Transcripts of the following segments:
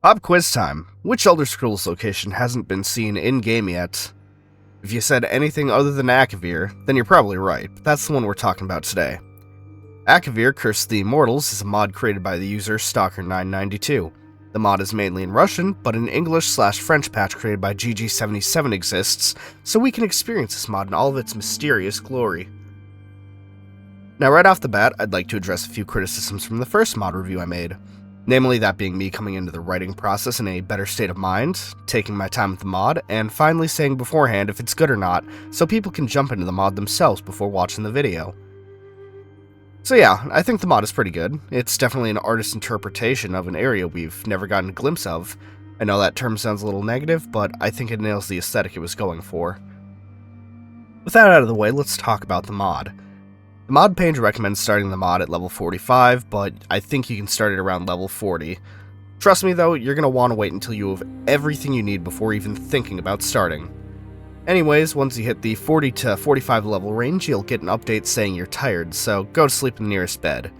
Pop quiz time. Which Elder Scrolls location hasn't been seen in-game yet? If you said anything other than Akavir, then you're probably right, but that's the one we're talking about today. Akavir, Curse of the Immortals, is a mod created by the user Stalker992. The mod is mainly in Russian, but an English/French patch created by GG77 exists, so we can experience this mod in all of its mysterious glory. Now right off the bat, I'd like to address a few criticisms from the first mod review I made. Namely, that being me coming into the writing process in a better state of mind, taking my time with the mod, and finally saying beforehand if it's good or not, so people can jump into the mod themselves before watching the video. So yeah, I think the mod is pretty good. It's definitely an artist's interpretation of an area we've never gotten a glimpse of. I know that term sounds a little negative, but I think it nails the aesthetic it was going for. With that out of the way, let's talk about the mod. The mod page recommends starting the mod at level 45, but I think you can start it around level 40. Trust me though, you're going to want to wait until you have everything you need before even thinking about starting. Anyways, once you hit the 40 to 45 level range, you'll get an update saying you're tired, so go to sleep in the nearest bed.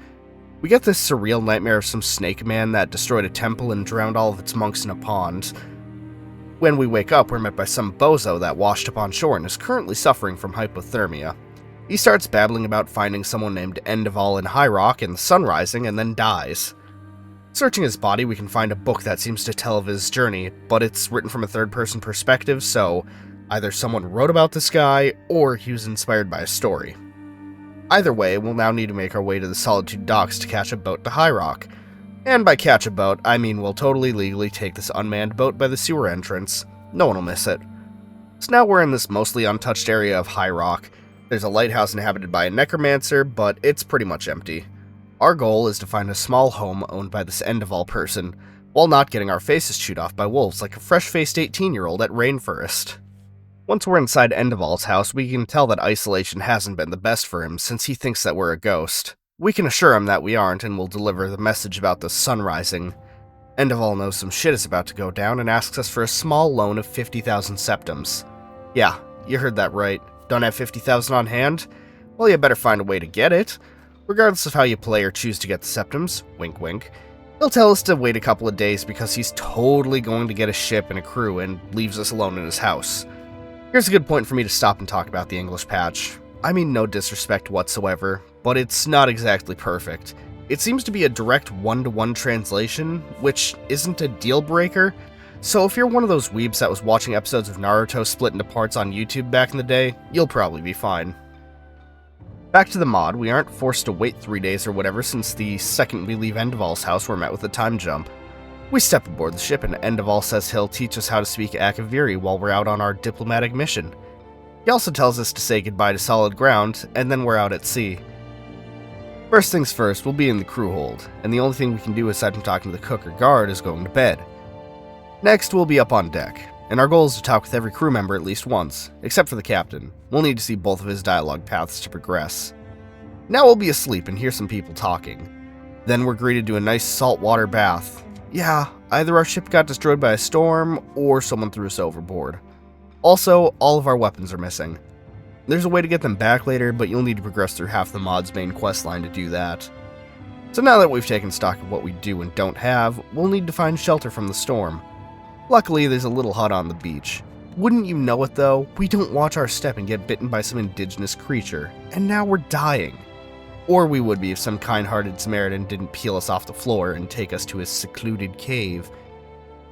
We get this surreal nightmare of some snake man that destroyed a temple and drowned all of its monks in a pond. When we wake up, we're met by some bozo that washed up on shore and is currently suffering from hypothermia. He starts babbling about finding someone named End of All in High Rock and the sun rising, and then dies. Searching his body, we can find a book that seems to tell of his journey, but it's written from a third-person perspective, so either someone wrote about this guy, or he was inspired by a story. Either way, we'll now need to make our way to the Solitude docks to catch a boat to High Rock. And by catch a boat, I mean we'll totally legally take this unmanned boat by the sewer entrance. No one will miss it. So now we're in this mostly untouched area of High Rock. There's a lighthouse inhabited by a necromancer, but it's pretty much empty. Our goal is to find a small home owned by this End-of-All person, while not getting our faces chewed off by wolves like a fresh-faced 18-year-old at Rainforest. Once we're inside End-of-All's house, we can tell that isolation hasn't been the best for him since he thinks that we're a ghost. We can assure him that we aren't and will deliver the message about the sun rising. End-of-All knows some shit is about to go down and asks us for a small loan of 50,000 septums. Yeah, you heard that right. Don't have 50,000 on hand? Well, you better find a way to get it. Regardless of how you play or choose to get the septums, wink wink, he'll tell us to wait a couple of days because he's totally going to get a ship and a crew and leaves us alone in his house. Here's a good point for me to stop and talk about the English patch. I mean no disrespect whatsoever, but it's not exactly perfect. It seems to be a direct one-to-one translation, which isn't a deal breaker. So if you're one of those weebs that was watching episodes of Naruto split into parts on YouTube back in the day, you'll probably be fine. Back to the mod, we aren't forced to wait 3 days or whatever since the second we leave End-of-All's house we're met with a time jump. We step aboard the ship and End-of-All says he'll teach us how to speak Akaviri while we're out on our diplomatic mission. He also tells us to say goodbye to solid ground, and then we're out at sea. First things first, we'll be in the crew hold, and the only thing we can do aside from talking to the cook or guard is going to bed. Next, we'll be up on deck, and our goal is to talk with every crew member at least once, except for the captain. We'll need to see both of his dialogue paths to progress. Now we'll be asleep and hear some people talking. Then we're greeted to a nice saltwater bath. Yeah, either our ship got destroyed by a storm, or someone threw us overboard. Also, all of our weapons are missing. There's a way to get them back later, but you'll need to progress through half the mod's main questline to do that. So now that we've taken stock of what we do and don't have, we'll need to find shelter from the storm. Luckily, there's a little hut on the beach. Wouldn't you know it though, we don't watch our step and get bitten by some indigenous creature, and now we're dying. Or we would be if some kind-hearted Samaritan didn't peel us off the floor and take us to his secluded cave.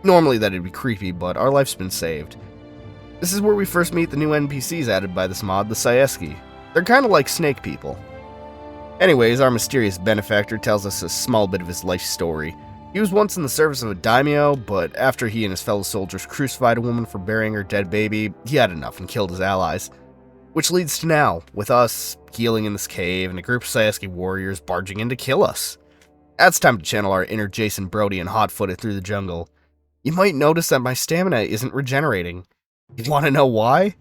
Normally that'd be creepy, but our life's been saved. This is where we first meet the new NPCs added by this mod, the Sieski. They're kinda like snake people. Anyways, our mysterious benefactor tells us a small bit of his life story. He was once in the service of a daimyo, but after he and his fellow soldiers crucified a woman for burying her dead baby, he had enough and killed his allies. Which leads to now, with us healing in this cave and a group of Sieski warriors barging in to kill us. Now it's time to channel our inner Jason Brody and hot-footed through the jungle. You might notice that my stamina isn't regenerating. You wanna know why?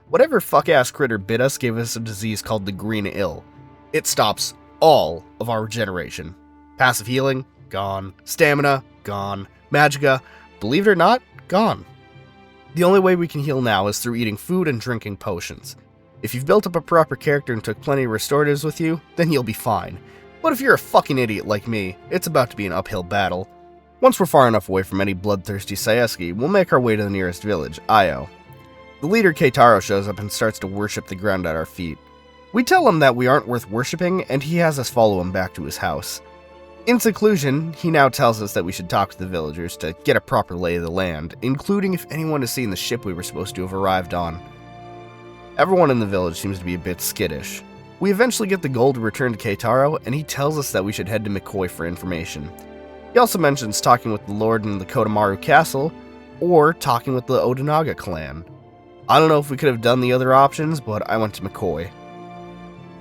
Whatever fuck-ass critter bit us gave us a disease called the Green Ill. It stops all of our regeneration. Passive healing, gone. Stamina, gone. Magicka, believe it or not, gone. The only way we can heal now is through eating food and drinking potions. If you've built up a proper character and took plenty of restoratives with you, then you'll be fine. But if you're a fucking idiot like me, it's about to be an uphill battle. Once we're far enough away from any bloodthirsty Sieski, we'll make our way to the nearest village, Io. The leader Keitaro shows up and starts to worship the ground at our feet. We tell him that we aren't worth worshipping, and he has us follow him back to his house. In seclusion, he now tells us that we should talk to the villagers to get a proper lay of the land, including if anyone has seen the ship we were supposed to have arrived on. Everyone in the village seems to be a bit skittish. We eventually get the goal to return to Keitaro, and he tells us that we should head to McCoy for information. He also mentions talking with the Lord in the Kodomaru Castle, or talking with the Odinaga clan. I don't know if we could have done the other options, but I went to McCoy.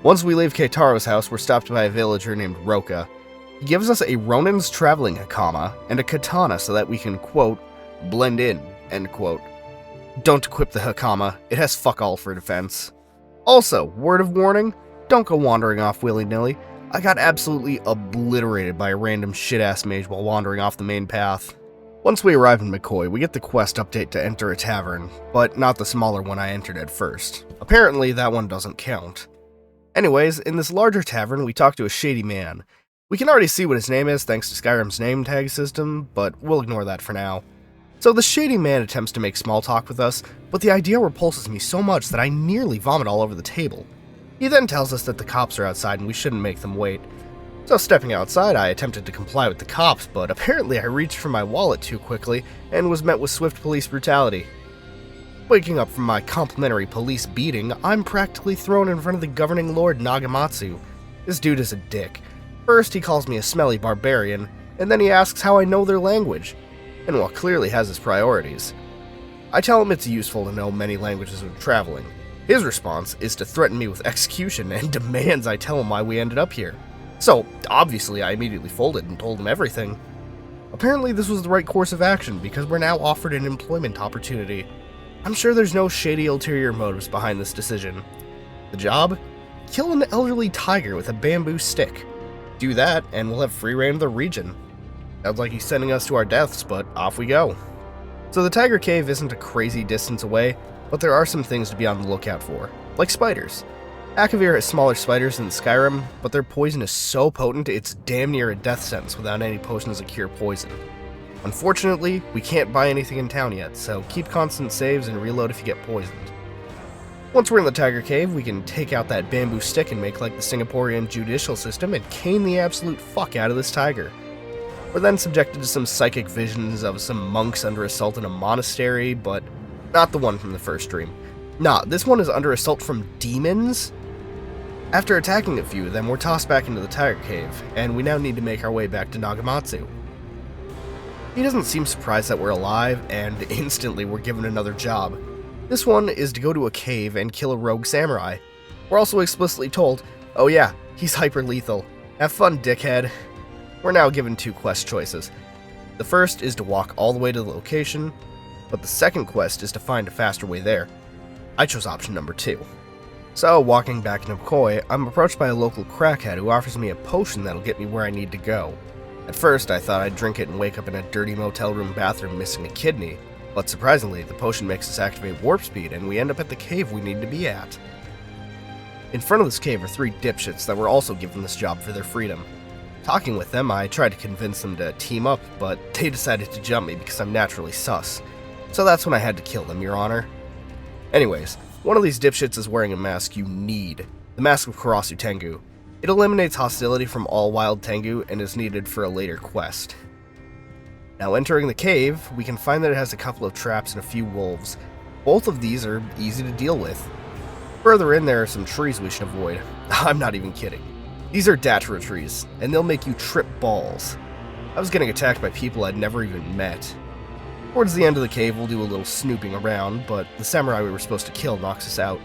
Once we leave Keitaro's house, we're stopped by a villager named Roka. He gives us a Ronin's traveling hakama and a katana so that we can, quote, blend in, end quote. Don't equip the hakama, it has fuck all for defense. Also, word of warning, don't go wandering off willy-nilly. I got absolutely obliterated by a random shit-ass mage while wandering off the main path. Once we arrive in McCoy, we get the quest update to enter a tavern, but not the smaller one I entered at first. Apparently, that one doesn't count. Anyways, in this larger tavern, we talk to a shady man. We can already see what his name is thanks to Skyrim's name tag system, but we'll ignore that for now. So the shady man attempts to make small talk with us, but the idea repulses me so much that I nearly vomit all over the table. He then tells us that the cops are outside and we shouldn't make them wait. So stepping outside, I attempted to comply with the cops, but apparently I reached for my wallet too quickly and was met with swift police brutality. Waking up from my complimentary police beating, I'm practically thrown in front of the governing lord Nagamatsu. This dude is a dick. First, he calls me a smelly barbarian, and then he asks how I know their language, and while clearly has his priorities. I tell him it's useful to know many languages when traveling. His response is to threaten me with execution and demands I tell him why we ended up here. So, obviously, I immediately folded and told him everything. Apparently, this was the right course of action because we're now offered an employment opportunity. I'm sure there's no shady ulterior motives behind this decision. The job? Kill an elderly tiger with a bamboo stick. Do that, and we'll have free reign of the region. Sounds like he's sending us to our deaths, but off we go. So the Tiger Cave isn't a crazy distance away, but there are some things to be on the lookout for, like spiders. Akavir has smaller spiders than Skyrim, but their poison is so potent it's damn near a death sentence without any potions to cure poison. Unfortunately, we can't buy anything in town yet, so keep constant saves and reload if you get poisoned. Once we're in the Tiger Cave, we can take out that bamboo stick and make like the Singaporean judicial system and cane the absolute fuck out of this tiger. We're then subjected to some psychic visions of some monks under assault in a monastery, but not the one from the first stream. Nah, this one is under assault from demons? After attacking a few of them, we're tossed back into the Tiger Cave, and we now need to make our way back to Nagamatsu. He doesn't seem surprised that we're alive, and instantly we're given another job. This one is to go to a cave and kill a rogue samurai. We're also explicitly told, oh yeah, he's hyper lethal. Have fun, dickhead. We're now given two quest choices. The first is to walk all the way to the location, but the second quest is to find a faster way there. I chose option number 2. So, walking back to McCoy, I'm approached by a local crackhead who offers me a potion that'll get me where I need to go. At first, I thought I'd drink it and wake up in a dirty motel room bathroom missing a kidney, but surprisingly, the potion makes us activate warp speed and we end up at the cave we need to be at. In front of this cave are 3 dipshits that were also given this job for their freedom. Talking with them, I tried to convince them to team up, but they decided to jump me because I'm naturally sus. So that's when I had to kill them, Your Honor. Anyways, one of these dipshits is wearing a mask you need, the Mask of Karasu Tengu. It eliminates hostility from all wild Tengu and is needed for a later quest. Now entering the cave, we can find that it has a couple of traps and a few wolves. Both of these are easy to deal with. Further in there are some trees we should avoid. I'm not even kidding. These are datura trees, and they'll make you trip balls. I was getting attacked by people I'd never even met. Towards the end of the cave, we'll do a little snooping around, but the samurai we were supposed to kill knocks us out.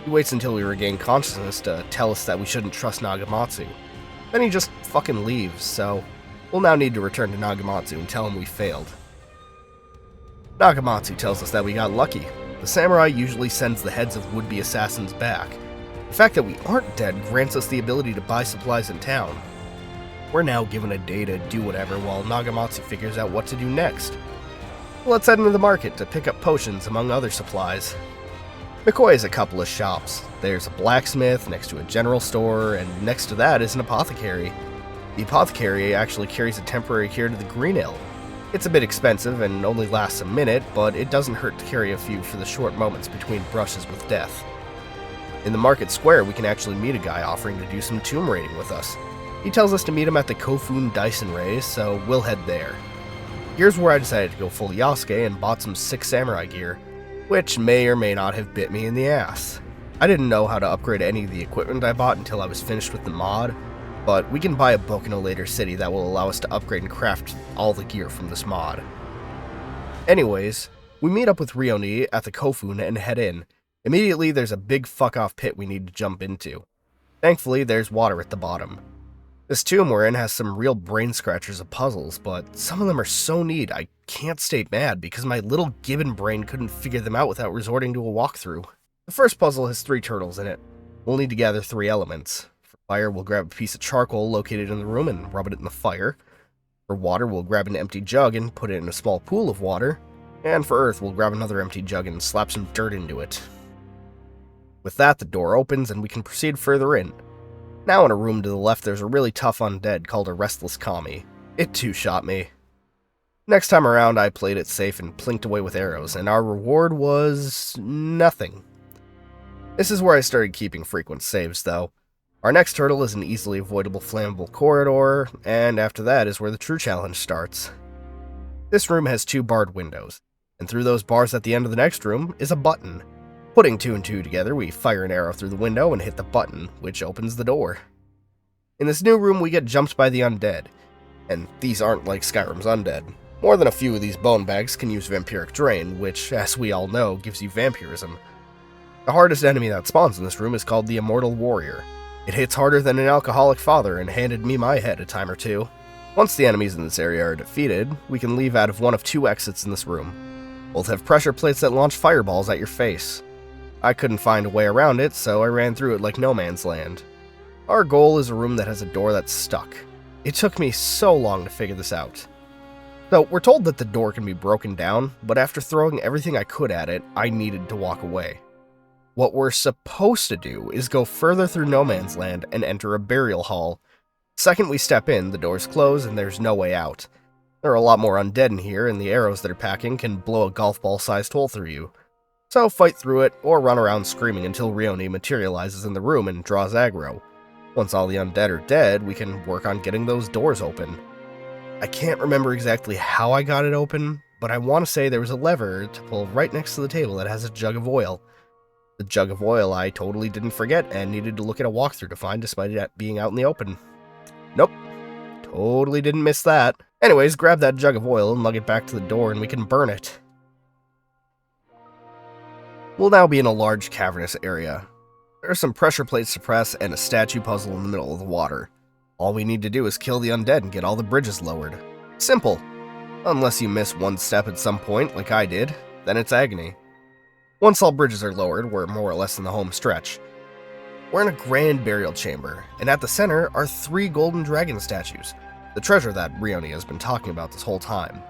He waits until we regain consciousness to tell us that we shouldn't trust Nagamatsu. Then he just fucking leaves, so we'll now need to return to Nagamatsu and tell him we failed. Nagamatsu tells us that we got lucky. The samurai usually sends the heads of would-be assassins back. The fact that we aren't dead grants us the ability to buy supplies in town. We're now given a day to do whatever while Nagamatsu figures out what to do next. Let's head into the market to pick up potions among other supplies. McCoy has a couple of shops. There's a blacksmith next to a general store, and next to that is an apothecary. The apothecary actually carries a temporary cure to the green ale, It's a bit expensive and only lasts a minute, but it doesn't hurt to carry a few for the short moments between brushes with death. In the market square, we can actually meet a guy offering to do some tomb raiding with us. He tells us to meet him at the Kofun Dyson Rays, so we'll head there. Here's where I decided to go full Yasuke and bought some sick samurai gear, which may or may not have bit me in the ass. I didn't know how to upgrade any of the equipment I bought until I was finished with the mod, but we can buy a book in a later city that will allow us to upgrade and craft all the gear from this mod. Anyways, we meet up with Rioni at the Kofun and head in. Immediately, there's a big fuck-off pit we need to jump into. Thankfully, there's water at the bottom. This tomb we're in has some real brain-scratchers of puzzles, but some of them are so neat I can't stay mad because my little gibbon brain couldn't figure them out without resorting to a walkthrough. The first puzzle has 3 turtles in it. We'll need to gather 3 elements. For fire, we'll grab a piece of charcoal located in the room and rub it in the fire. For water, we'll grab an empty jug and put it in a small pool of water. And for earth, we'll grab another empty jug and slap some dirt into it. With that, the door opens and we can proceed further in. Now in a room to the left, there's a really tough undead called a Restless Kami. It too shot me. Next time around, I played it safe and plinked away with arrows, and our reward was nothing. This is where I started keeping frequent saves, though. Our next turtle is an easily avoidable flammable corridor, and after that is where the true challenge starts. This room has 2 barred windows, and through those bars at the end of the next room is a button. Putting 2 and 2 together, we fire an arrow through the window and hit the button, which opens the door. In this new room, we get jumped by the undead, and these aren't like Skyrim's undead. More than a few of these bone bags can use Vampiric Drain, which, as we all know, gives you vampirism. The hardest enemy that spawns in this room is called the Immortal Warrior. It hits harder than an alcoholic father and handed me my head a time or two. Once the enemies in this area are defeated, we can leave out of one of 2 exits in this room. Both have pressure plates that launch fireballs at your face. I couldn't find a way around it, so I ran through it like no man's land. Our goal is a room that has a door that's stuck. It took me so long to figure this out. So, we're told that the door can be broken down, but after throwing everything I could at it, I needed to walk away. What we're supposed to do is go further through no man's land and enter a burial hall. The second we step in, the doors close and there's no way out. There are a lot more undead in here, and the arrows that are packing can blow a golf ball-sized hole through you. So fight through it, or run around screaming until Rioni materializes in the room and draws aggro. Once all the undead are dead, we can work on getting those doors open. I can't remember exactly how I got it open, but I want to say there was a lever to pull right next to the table that has a jug of oil. The jug of oil I totally didn't forget and needed to look at a walkthrough to find despite it being out in the open. Nope. Totally didn't miss that. Anyways, grab that jug of oil and lug it back to the door and we can burn it. We'll now be in a large cavernous area. There are some pressure plates to press and a statue puzzle in the middle of the water. All we need to do is kill the undead and get all the bridges lowered. Simple. Unless you miss one step at some point, like I did, then it's agony. Once all bridges are lowered, we're more or less in the home stretch. We're in a grand burial chamber, and at the center are 3 golden dragon statues, the treasure that Rioni has been talking about this whole time.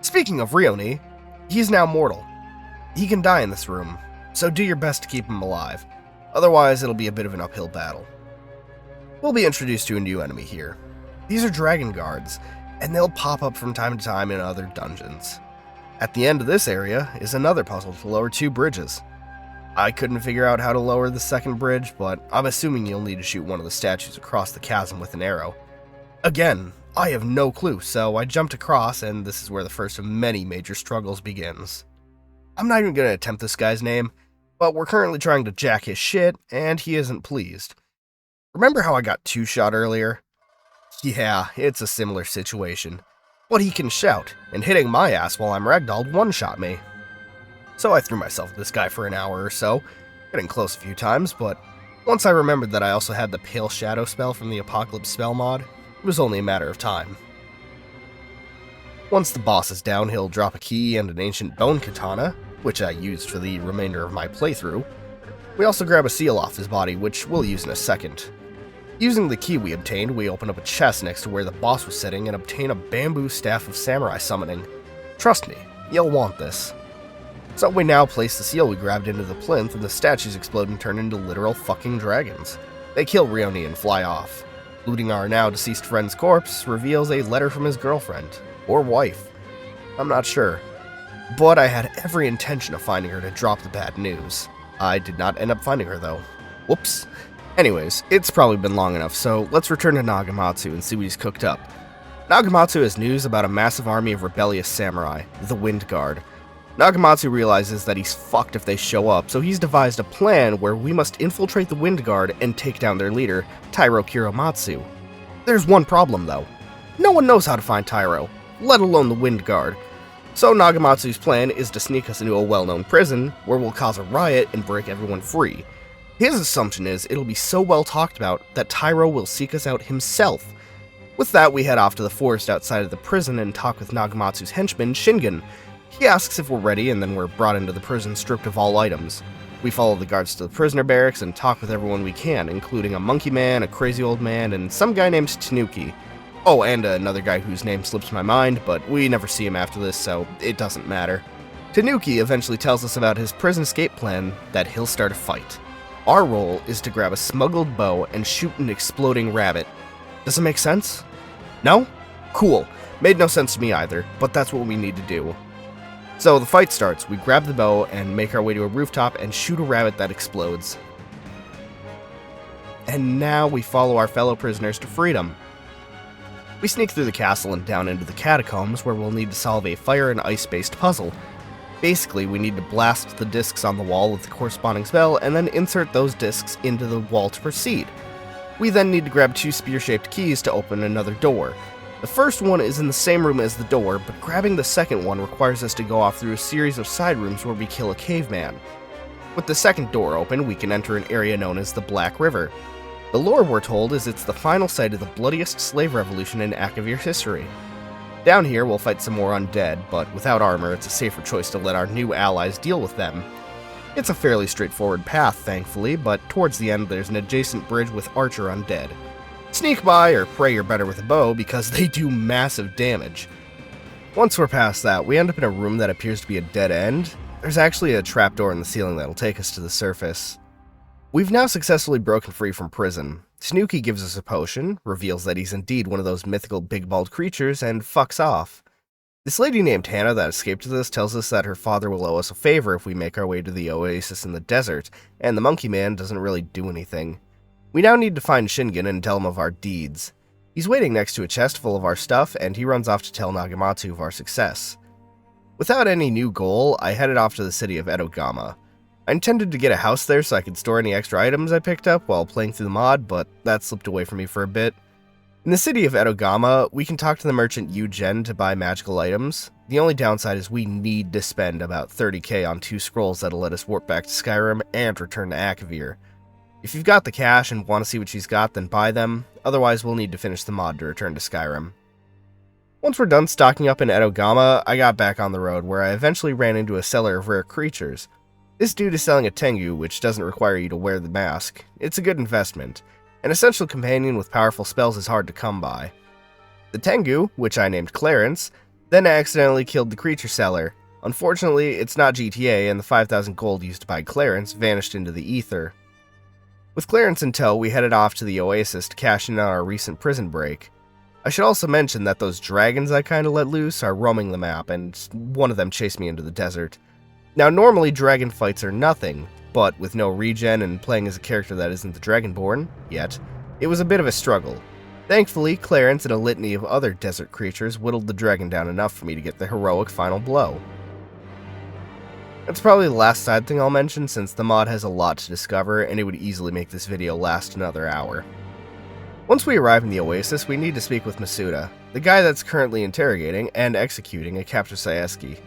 Speaking of Rioni, he's now mortal. He can die in this room, so do your best to keep him alive. Otherwise, it'll be a bit of an uphill battle. We'll be introduced to a new enemy here. These are dragon guards, and they'll pop up from time to time in other dungeons. At the end of this area is another puzzle to lower 2 bridges. I couldn't figure out how to lower the second bridge, but I'm assuming you'll need to shoot one of the statues across the chasm with an arrow. Again, I have no clue, so I jumped across, and this is where the first of many major struggles begins. I'm not even going to attempt this guy's name, but we're currently trying to jack his shit, and he isn't pleased. Remember how I got 2-shot earlier? Yeah, it's a similar situation. But he can shout, and hitting my ass while I'm ragdolled 1-shot me. So I threw myself at this guy for an hour or so, getting close a few times, but once I remembered that I also had the Pale Shadow spell from the Apocalypse spell mod, it was only a matter of time. Once the boss is down, he'll drop a key and an ancient bone katana, which I used for the remainder of my playthrough. We also grab a seal off his body, which we'll use in a second. Using the key we obtained, we open up a chest next to where the boss was sitting and obtain a bamboo staff of samurai summoning. Trust me, you'll want this. So we now place the seal we grabbed into the plinth, and the statues explode and turn into literal fucking dragons. They kill Rioni and fly off. Looting our now deceased friend's corpse reveals a letter from his girlfriend, or wife. I'm not sure. But I had every intention of finding her to drop the bad news. I did not end up finding her, though. Whoops. Anyways, it's probably been long enough, so let's return to Nagamatsu and see what he's cooked up. Nagamatsu has news about a massive army of rebellious samurai, the Wind Guard. Nagamatsu realizes that he's fucked if they show up, so he's devised a plan where we must infiltrate the Wind Guard and take down their leader, Tairo Kiramatsu. There's one problem, though. No one knows how to find Tairo, let alone the Wind Guard. So Nagamatsu's plan is to sneak us into a well-known prison, where we'll cause a riot and break everyone free. His assumption is it'll be so well talked about that Tairo will seek us out himself. With that, we head off to the forest outside of the prison and talk with Nagamatsu's henchman, Shingen. He asks if we're ready, and then we're brought into the prison stripped of all items. We follow the guards to the prisoner barracks and talk with everyone we can, including a monkey man, a crazy old man, and some guy named Tanuki. Oh, and another guy whose name slips my mind, but we never see him after this, so it doesn't matter. Tanuki eventually tells us about his prison escape plan, that he'll start a fight. Our role is to grab a smuggled bow and shoot an exploding rabbit. Does it make sense? No? Cool. Made no sense to me either, but that's what we need to do. So the fight starts, we grab the bow and make our way to a rooftop and shoot a rabbit that explodes. And now we follow our fellow prisoners to freedom. We sneak through the castle and down into the catacombs where we'll need to solve a fire and ice-based puzzle. Basically, we need to blast the discs on the wall with the corresponding spell and then insert those discs into the wall to proceed. We then need to grab 2 spear-shaped keys to open another door. The first one is in the same room as the door, but grabbing the second one requires us to go off through a series of side rooms where we kill a caveman. With the second door open, we can enter an area known as the Black River. The lore, we're told, is it's the final site of the bloodiest slave revolution in Akavir history. Down here, we'll fight some more undead, but without armor, it's a safer choice to let our new allies deal with them. It's a fairly straightforward path, thankfully, but towards the end there's an adjacent bridge with archer undead. Sneak by or pray you're better with a bow because they do massive damage. Once we're past that, we end up in a room that appears to be a dead end. There's actually a trapdoor in the ceiling that'll take us to the surface. We've now successfully broken free from prison. Tanuki gives us a potion, reveals that he's indeed one of those mythical big-balled creatures, and fucks off. This lady named Hannah that escaped with us tells us that her father will owe us a favor if we make our way to the oasis in the desert, and the monkey man doesn't really do anything. We now need to find Shingen and tell him of our deeds. He's waiting next to a chest full of our stuff, and he runs off to tell Nagamatsu of our success. Without any new goal, I headed off to the city of Edogama. I intended to get a house there so I could store any extra items I picked up while playing through the mod, but that slipped away from me for a bit. In the city of Edogama, we can talk to the merchant Eugen to buy magical items. The only downside is we need to spend about 30k on 2 scrolls that'll let us warp back to Skyrim and return to Akavir. If you've got the cash and want to see what she's got, then buy them, otherwise we'll need to finish the mod to return to Skyrim. Once we're done stocking up in Edogama, I got back on the road where I eventually ran into a seller of rare creatures. This dude is selling a Tenchu, which doesn't require you to wear the mask. It's a good investment. An essential companion with powerful spells is hard to come by. The Tenchu, which I named Clarence, then accidentally killed the creature seller. Unfortunately, it's not GTA, and the 5,000 gold used to buy Clarence vanished into the ether. With Clarence in tow, we headed off to the oasis to cash in on our recent prison break. I should also mention that those dragons I kinda let loose are roaming the map, and one of them chased me into the desert. Now, normally dragon fights are nothing, but with no regen and playing as a character that isn't the Dragonborn, yet, it was a bit of a struggle. Thankfully, Clarence and a litany of other desert creatures whittled the dragon down enough for me to get the heroic final blow. That's probably the last side thing I'll mention since the mod has a lot to discover and it would easily make this video last another hour. Once we arrive in the oasis, we need to speak with Masuda, the guy that's currently interrogating and executing a captured Saeski.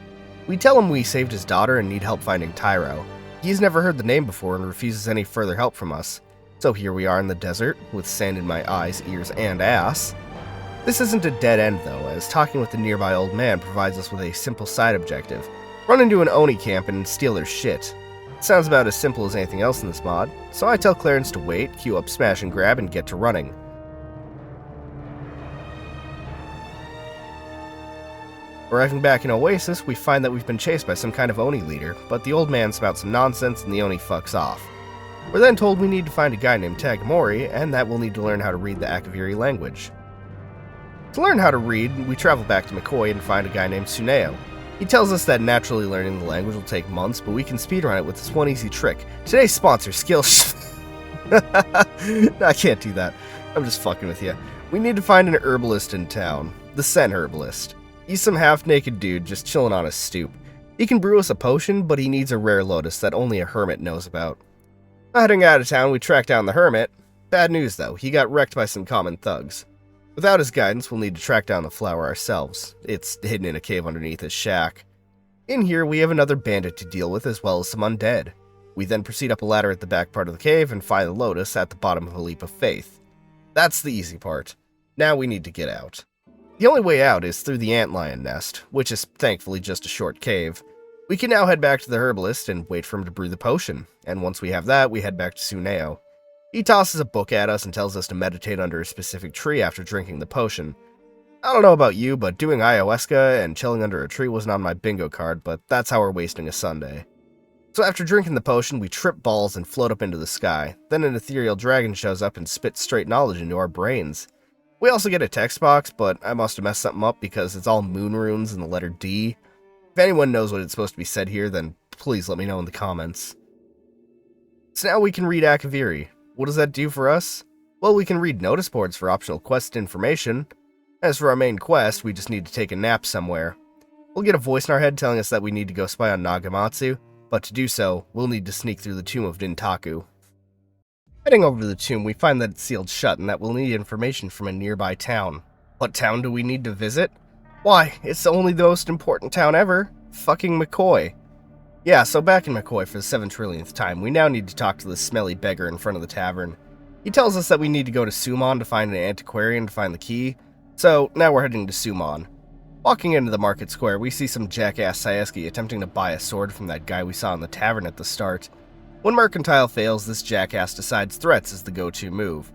We tell him we saved his daughter and need help finding Tairo. He's never heard the name before and refuses any further help from us. So here we are in the desert, with sand in my eyes, ears, and ass. This isn't a dead end though, as talking with the nearby old man provides us with a simple side objective. Run into an Oni camp and steal their shit. It sounds about as simple as anything else in this mod, so I tell Clarence to wait, queue up Smash and Grab, and get to running. Arriving back in Oasis, we find that we've been chased by some kind of Oni leader, but the old man spouts some nonsense and the Oni fucks off. We're then told we need to find a guy named Tagamori, and that we'll need to learn how to read the Akaviri language. To learn how to read, we travel back to McCoy and find a guy named Tsuneo. He tells us that naturally learning the language will take months, but we can speedrun it with this one easy trick. Today's sponsor, Skillshare. No, I can't do that. I'm just fucking with you. We need to find an herbalist in town. The Sen herbalist. He's some half-naked dude just chilling on his stoop. He can brew us a potion, but he needs a rare lotus that only a hermit knows about. Heading out of town, we track down the hermit. Bad news though, he got wrecked by some common thugs. Without his guidance, we'll need to track down the flower ourselves. It's hidden in a cave underneath his shack. In here, we have another bandit to deal with as well as some undead. We then proceed up a ladder at the back part of the cave and find the lotus at the bottom of a leap of faith. That's the easy part. Now we need to get out. The only way out is through the antlion nest, which is thankfully just a short cave. We can now head back to the herbalist and wait for him to brew the potion, and once we have that, we head back to Nioh. He tosses a book at us and tells us to meditate under a specific tree after drinking the potion. I don't know about you, but doing ayahuasca and chilling under a tree wasn't on my bingo card, but that's how we're wasting a Sunday. So after drinking the potion, we trip balls and float up into the sky. Then an ethereal dragon shows up and spits straight knowledge into our brains. We also get a text box, but I must have messed something up because it's all moon runes and the letter D. If anyone knows what it's supposed to be said here, then please let me know in the comments. So now we can read Akavir. What does that do for us? Well, we can read notice boards for optional quest information. As for our main quest, we just need to take a nap somewhere. We'll get a voice in our head telling us that we need to go spy on Nagamatsu, but to do so, we'll need to sneak through the tomb of Nintaku. Heading over to the tomb, we find that it's sealed shut and that we'll need information from a nearby town. What town do we need to visit? Why, it's only the most important town ever. Fucking McCoy. Yeah, so back in McCoy for the 7 trillionth time, we now need to talk to the smelly beggar in front of the tavern. He tells us that we need to go to Summon to find an antiquarian to find the key, so now we're heading to Summon. Walking into the market square, we see some jackass Saeski attempting to buy a sword from that guy we saw in the tavern at the start. When Mercantile fails, this jackass decides threats is the go-to move.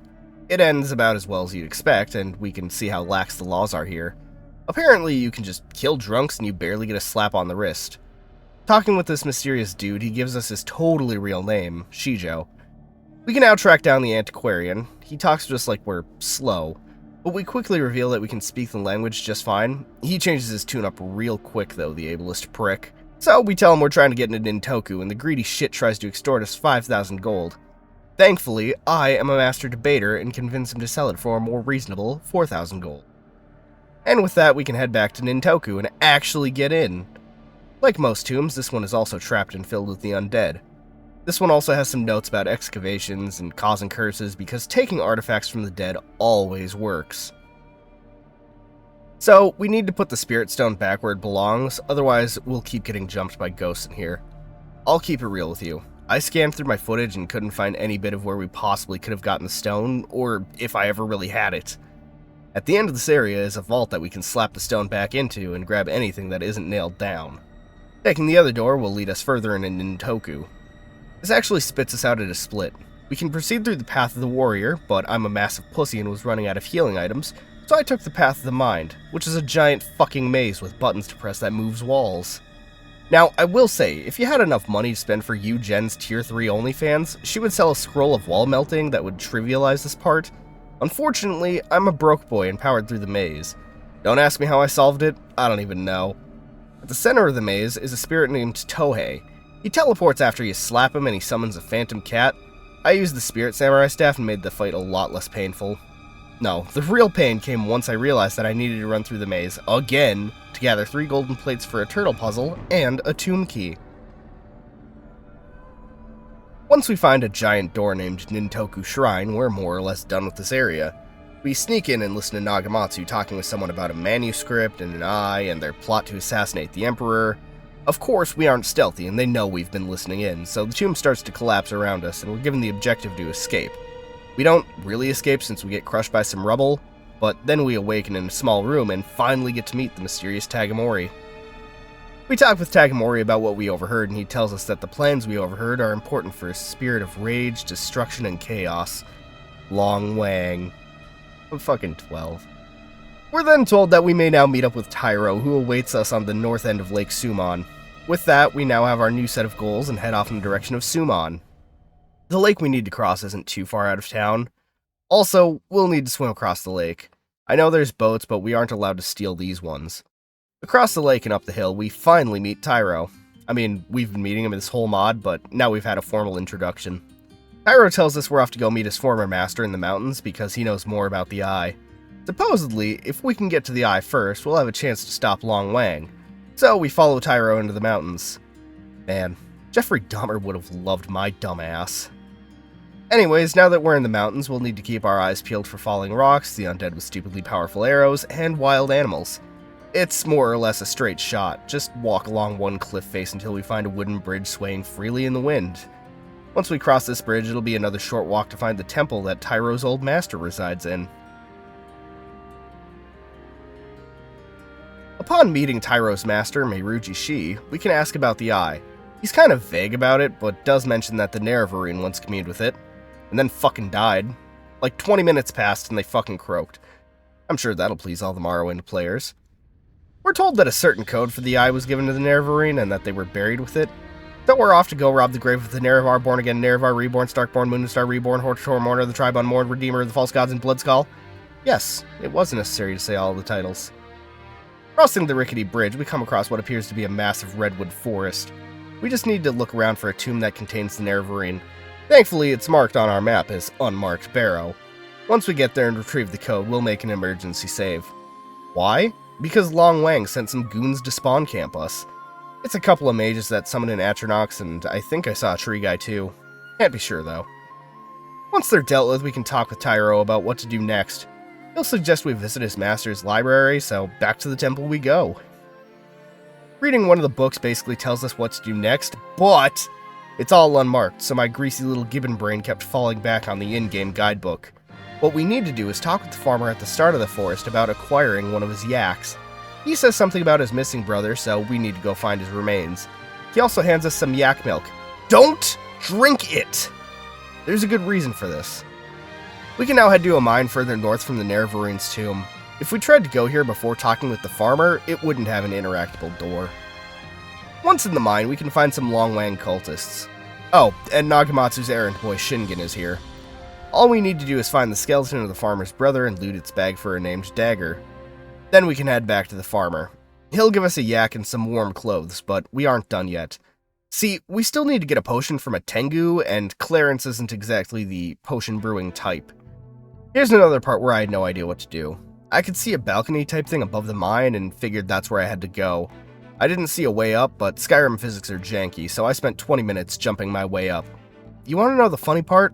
It ends about as well as you'd expect, and we can see how lax the laws are here. Apparently, you can just kill drunks and you barely get a slap on the wrist. Talking with this mysterious dude, he gives us his totally real name, Shijo. We can now track down the antiquarian. He talks to us like we're slow, but we quickly reveal that we can speak the language just fine. He changes his tune up real quick though, the ableist prick. So we tell him we're trying to get into Nintoku, and the greedy shit tries to extort us 5,000 gold. Thankfully, I am a master debater and convince him to sell it for a more reasonable 4,000 gold. And with that, we can head back to Nintoku and actually get in. Like most tombs, this one is also trapped and filled with the undead. This one also has some notes about excavations and causing curses because taking artifacts from the dead always works. So, we need to put the spirit stone back where it belongs, otherwise we'll keep getting jumped by ghosts in here. I'll keep it real with you. I scanned through my footage and couldn't find any bit of where we possibly could have gotten the stone, or if I ever really had it. At the end of this area is a vault that we can slap the stone back into and grab anything that isn't nailed down. Taking the other door will lead us further into Nintoku. This actually spits us out at a split. We can proceed through the path of the warrior, but I'm a massive pussy and was running out of healing items, so I took the path of the mind, which is a giant fucking maze with buttons to press that moves walls. Now, I will say, if you had enough money to spend for you Jen's Tier 3 OnlyFans, she would sell a scroll of wall melting that would trivialize this part. Unfortunately, I'm a broke boy and powered through the maze. Don't ask me how I solved it, I don't even know. At the center of the maze is a spirit named Tohei. He teleports after you slap him and he summons a phantom cat. I used the spirit samurai staff and made the fight a lot less painful. No, the real pain came once I realized that I needed to run through the maze again to gather 3 golden plates for a turtle puzzle and a tomb key. Once we find a giant door named Nintoku Shrine, we're more or less done with this area. We sneak in and listen to Nagamatsu talking with someone about a manuscript and an eye and their plot to assassinate the Emperor. Of course, we aren't stealthy and they know we've been listening in, so the tomb starts to collapse around us and we're given the objective to escape. We don't really escape since we get crushed by some rubble, but then we awaken in a small room and finally get to meet the mysterious Tagamori. We talk with Tagamori about what we overheard, and he tells us that the plans we overheard are important for a spirit of rage, destruction, and chaos. Long Wang. I'm fucking 12. We're then told that we may now meet up with Tyro, who awaits us on the north end of Lake Summon. With that, we now have our new set of goals and head off in the direction of Summon. The lake we need to cross isn't too far out of town. Also, we'll need to swim across the lake. I know there's boats, but we aren't allowed to steal these ones. Across the lake and up the hill, we finally meet Tyro. I mean, we've been meeting him in this whole mod, but now we've had a formal introduction. Tyro tells us we're off to go meet his former master in the mountains because he knows more about the Eye. Supposedly, if we can get to the Eye first, we'll have a chance to stop Long Wang. So we follow Tyro into the mountains. Man, Jeffrey Dahmer would have loved my dumbass. Anyways, now that we're in the mountains, we'll need to keep our eyes peeled for falling rocks, the undead with stupidly powerful arrows, and wild animals. It's more or less a straight shot, just walk along one cliff face until we find a wooden bridge swaying freely in the wind. Once we cross this bridge, it'll be another short walk to find the temple that Tyro's old master resides in. Upon meeting Tyro's master, Meiruji Shi, we can ask about the Eye. He's kind of vague about it, but does mention that the Nerevarine once communed with it, and then fucking died. Like 20 minutes passed and they fucking croaked. I'm sure that'll please all the Morrowind players. We're told that a certain code for the Eye was given to the Nerevarine and that they were buried with it. So we're off to go rob the grave of the Nerevar, Born Again, Nerevar, Reborn, Starkborn, Moonstar, Reborn, Hortator, Mourner, the Tribe Unmourned, Redeemer of the False Gods, and Bloodskull. Yes, it was necessary to say all the titles. Crossing the rickety bridge, we come across what appears to be a massive redwood forest. We just need to look around for a tomb that contains the Nerevarine. Thankfully, it's marked on our map as Unmarked Barrow. Once we get there and retrieve the code, we'll make an emergency save. Why? Because Long Wang sent some goons to spawn camp us. It's a couple of mages that summon in Atronox, and I think I saw a tree guy too. Can't be sure though. Once they're dealt with, we can talk with Tyro about what to do next. He'll suggest we visit his master's library, so back to the temple we go. Reading one of the books basically tells us what to do next, but it's all unmarked, so my greasy little gibbon brain kept falling back on the in-game guidebook. What we need to do is talk with the farmer at the start of the forest about acquiring one of his yaks. He says something about his missing brother, so we need to go find his remains. He also hands us some yak milk. Don't drink it! There's a good reason for this. We can now head to a mine further north from the Nerevarines' tomb. If we tried to go here before talking with the farmer, it wouldn't have an interactable door. Once in the mine, we can find some Long Wang cultists. Oh, and Nagamatsu's errand boy Shingen is here. All we need to do is find the skeleton of the farmer's brother and loot its bag for a named dagger. Then we can head back to the farmer. He'll give us a yak and some warm clothes, but we aren't done yet. See, we still need to get a potion from a Tengu, and Clarence isn't exactly the potion brewing type. Here's another part where I had no idea what to do. I could see a balcony type thing above the mine and figured that's where I had to go. I didn't see a way up, but Skyrim physics are janky, so I spent 20 minutes jumping my way up. You want to know the funny part?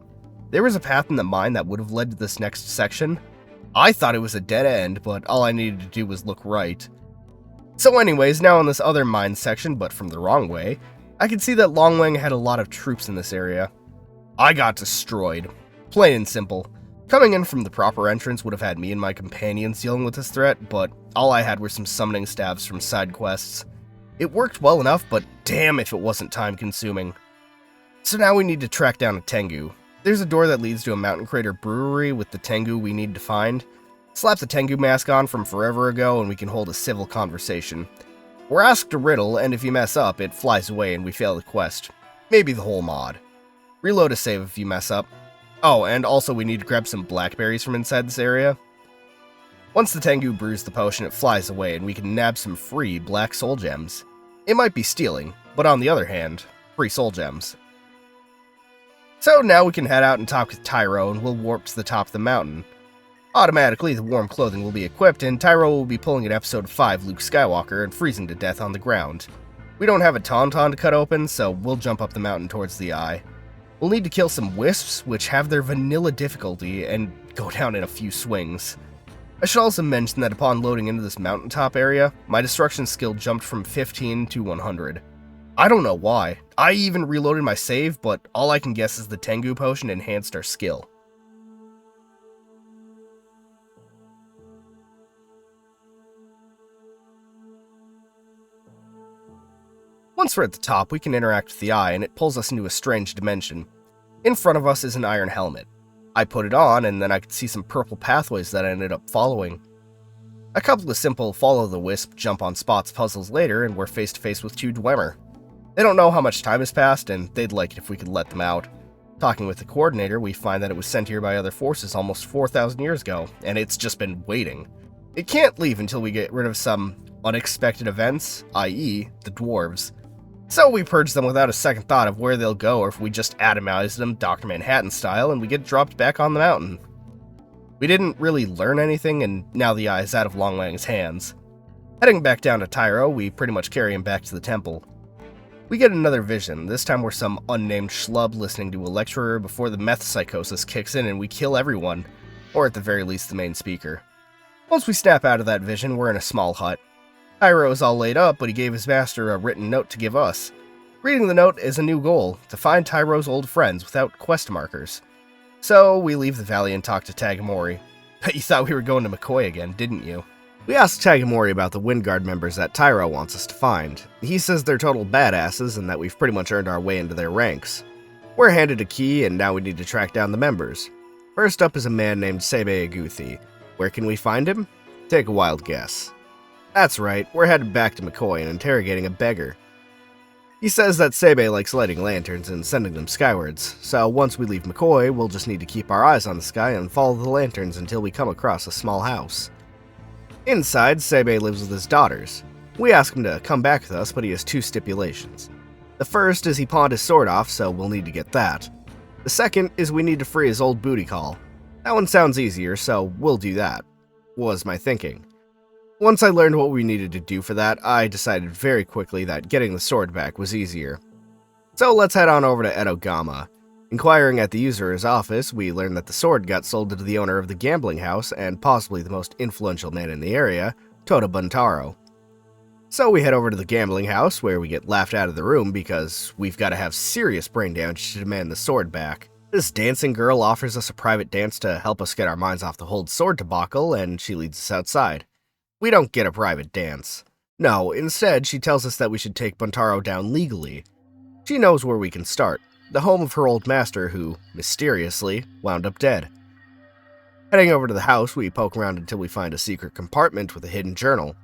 There was a path in the mine that would have led to this next section. I thought it was a dead end, but all I needed to do was look right. So anyways, now in this other mine section, but from the wrong way, I could see that Long Wang had a lot of troops in this area. I got destroyed. Plain and simple. Coming in from the proper entrance would have had me and my companions dealing with this threat, but all I had were some summoning staves from side quests. It worked well enough, but damn if it wasn't time consuming. So now we need to track down a Tengu. There's a door that leads to a Mountain Crater brewery with the Tengu we need to find. Slap the Tengu mask on from forever ago and we can hold a civil conversation. We're asked a riddle, and if you mess up, it flies away and we fail the quest. Maybe the whole mod. Reload a save if you mess up. Oh, and also we need to grab some blackberries from inside this area. Once the Tengu brews the potion, it flies away and we can nab some free black soul gems. It might be stealing, but on the other hand, free soul gems. So now we can head out and talk with Tyro, and we'll warp to the top of the mountain. Automatically, the warm clothing will be equipped, and Tyro will be pulling an Episode 5 Luke Skywalker and freezing to death on the ground. We don't have a tauntaun to cut open, so we'll jump up the mountain towards the Eye. We'll need to kill some wisps, which have their vanilla difficulty, and go down in a few swings. I should also mention that upon loading into this mountaintop area, my destruction skill jumped from 15 to 100. I don't know why. I even reloaded my save, but all I can guess is the Tengu potion enhanced our skill. Once we're at the top, we can interact with the Eye, and it pulls us into a strange dimension. In front of us is an iron helmet. I put it on, and then I could see some purple pathways that I ended up following. A couple of simple follow-the-wisp, jump-on-spots puzzles later, and we're face-to-face with two Dwemer. They don't know how much time has passed, and they'd like it if we could let them out. Talking with the coordinator, we find that it was sent here by other forces almost 4,000 years ago, and it's just been waiting. It can't leave until we get rid of some unexpected events, i.e., the dwarves. So we purge them without a second thought of where they'll go, or if we just atomize them Dr. Manhattan style and we get dropped back on the mountain. We didn't really learn anything, and now the eye is out of Longwang's hands. Heading back down to Tyro, we pretty much carry him back to the temple. We get another vision. This time we're some unnamed schlub listening to a lecturer before the meth psychosis kicks in and we kill everyone, or at the very least the main speaker. Once we snap out of that vision, we're in a small hut. Tyro is all laid up, but he gave his master a written note to give us. Reading the note is a new goal, to find Tyro's old friends without quest markers. So we leave the valley and talk to Tagamori. Bet you thought we were going to McCoy again, didn't you? We asked Tagamori about the Windguard members that Tyro wants us to find. He says they're total badasses and that we've pretty much earned our way into their ranks. We're handed a key and now we need to track down the members. First up is a man named Sebe Aguthi. Where can we find him? Take a wild guess. That's right, we're headed back to McCoy and interrogating a beggar. He says that Sebe likes lighting lanterns and sending them skywards, so once we leave McCoy, we'll just need to keep our eyes on the sky and follow the lanterns until we come across a small house. Inside, Sebe lives with his daughters. We ask him to come back with us, but he has two stipulations. The first is he pawned his sword off, so we'll need to get that. The second is we need to free his old booty call. That one sounds easier, so we'll do that, was my thinking. Once I learned what we needed to do for that, I decided very quickly that getting the sword back was easier. So let's head on over to Edogama. Inquiring at the user's office, we learned that the sword got sold to the owner of the gambling house and possibly the most influential man in the area, Tota Buntaro. So we head over to the gambling house, where we get laughed out of the room because we've got to have serious brain damage to demand the sword back. This dancing girl offers us a private dance to help us get our minds off the whole sword debacle, and she leads us outside. We don't get a private dance. No, instead, she tells us that we should take Buntaro down legally. She knows where we can start, the home of her old master who, mysteriously, wound up dead. Heading over to the house, we poke around until we find a secret compartment with a hidden journal.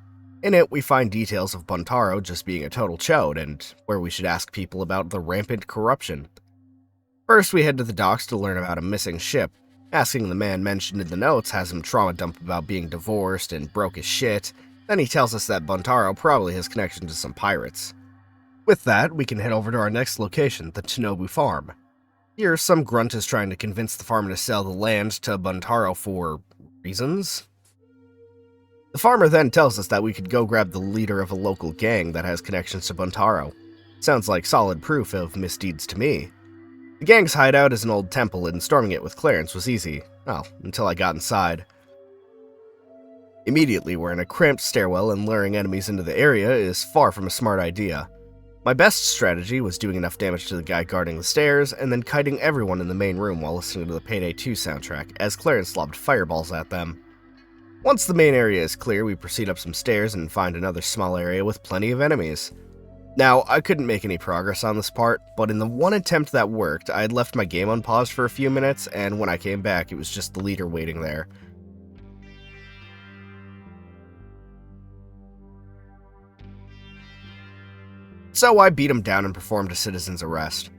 In it, we find details of Buntaro just being a total chode, and where we should ask people about the rampant corruption. First, we head to the docks to learn about a missing ship. Asking the man mentioned in the notes has him trauma dump about being divorced and broke his shit. Then he tells us that Buntaro probably has connection to some pirates. With that, we can head over to our next location, the Tanobu Farm. Here, some grunt is trying to convince the farmer to sell the land to Buntaro for reasons. The farmer then tells us that we could go grab the leader of a local gang that has connections to Buntaro. Sounds like solid proof of misdeeds to me. The gang's hideout is an old temple, and storming it with Clarence was easy. Well, until I got inside. Immediately, we're in a cramped stairwell, and luring enemies into the area is far from a smart idea. My best strategy was doing enough damage to the guy guarding the stairs, and then kiting everyone in the main room while listening to the Payday 2 soundtrack, as Clarence lobbed fireballs at them. Once the main area is clear, we proceed up some stairs and find another small area with plenty of enemies. Now, I couldn't make any progress on this part, but in the one attempt that worked, I had left my game on pause for a few minutes, and when I came back, it was just the leader waiting there. So I beat him down and performed a citizen's arrest.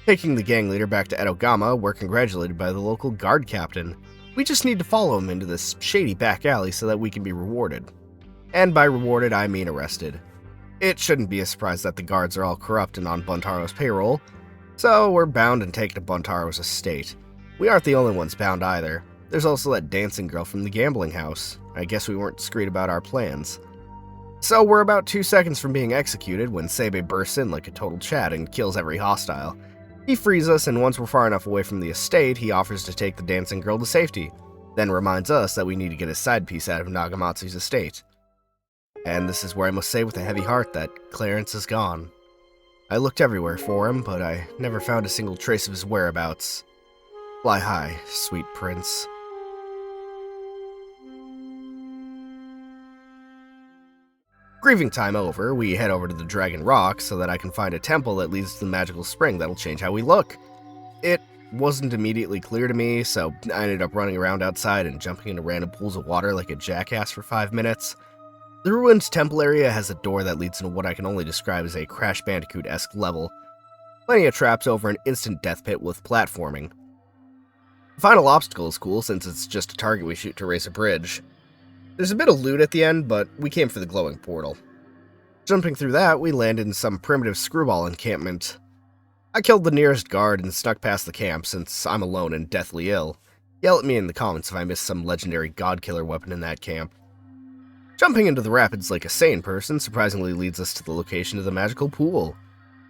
Taking the gang leader back to Edogama, we're congratulated by the local guard captain. We just need to follow him into this shady back alley so that we can be rewarded. And by rewarded, I mean arrested. It shouldn't be a surprise that the guards are all corrupt and on Buntaro's payroll, so we're bound and taken to Buntaro's estate. We aren't the only ones bound either. There's also that dancing girl from the gambling house. I guess we weren't discreet about our plans. So we're about 2 seconds from being executed when Sebe bursts in like a total Chad and kills every hostile. He frees us, and once we're far enough away from the estate, he offers to take the dancing girl to safety, then reminds us that we need to get his side piece out of Nagamatsu's estate. And this is where I must say with a heavy heart that Clarence is gone. I looked everywhere for him, but I never found a single trace of his whereabouts. Fly high, sweet prince. Grieving time over, we head over to the Dragon Rock so that I can find a temple that leads to the magical spring that'll change how we look. It wasn't immediately clear to me, so I ended up running around outside and jumping into random pools of water like a jackass for 5 minutes. The ruined temple area has a door that leads into what I can only describe as a Crash Bandicoot-esque level. Plenty of traps over an instant death pit with platforming. The final obstacle is cool since it's just a target we shoot to raise a bridge. There's a bit of loot at the end, but we came for the glowing portal. Jumping through that, we landed in some primitive screwball encampment. I killed the nearest guard and snuck past the camp since I'm alone and deathly ill. Yell at me in the comments if I missed some legendary god-killer weapon in that camp. Jumping into the rapids like a sane person surprisingly leads us to the location of the magical pool.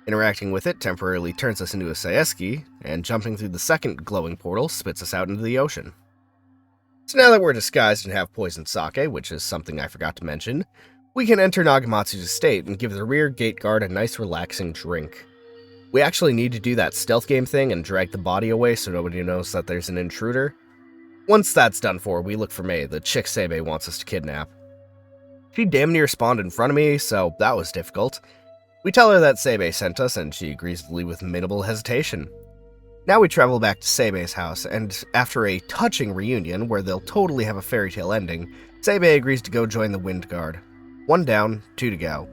Interacting with it temporarily turns us into a Saeski, and jumping through the second glowing portal spits us out into the ocean. So now that we're disguised and have poisoned sake, which is something I forgot to mention, we can enter Nagamatsu's estate and give the rear gate guard a nice relaxing drink. We actually need to do that stealth game thing and drag the body away so nobody knows that there's an intruder. Once that's done for, we look for Mei, the chick Seibe wants us to kidnap. She damn near spawned in front of me, so that was difficult. We tell her that Seibe sent us, and she agrees to leave with minimal hesitation. Now we travel back to Seibe's house, and after a touching reunion where they'll totally have a fairy tale ending, Seibe agrees to go join the Wind Guard. 1 down, 2 to go.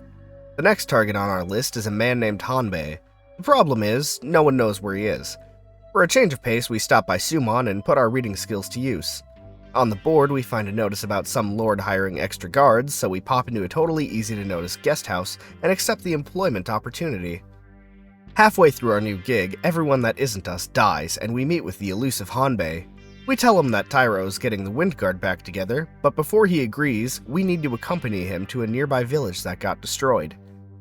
The next target on our list is a man named Hanbei. The problem is, no one knows where he is. For a change of pace, we stop by Summon and put our reading skills to use. On the board, we find a notice about some lord hiring extra guards, so we pop into a totally easy-to-notice guest house and accept the employment opportunity. Halfway through our new gig, everyone that isn't us dies, and we meet with the elusive Hanbei. We tell him that Tyro's getting the Wind Guard back together, but before he agrees, we need to accompany him to a nearby village that got destroyed.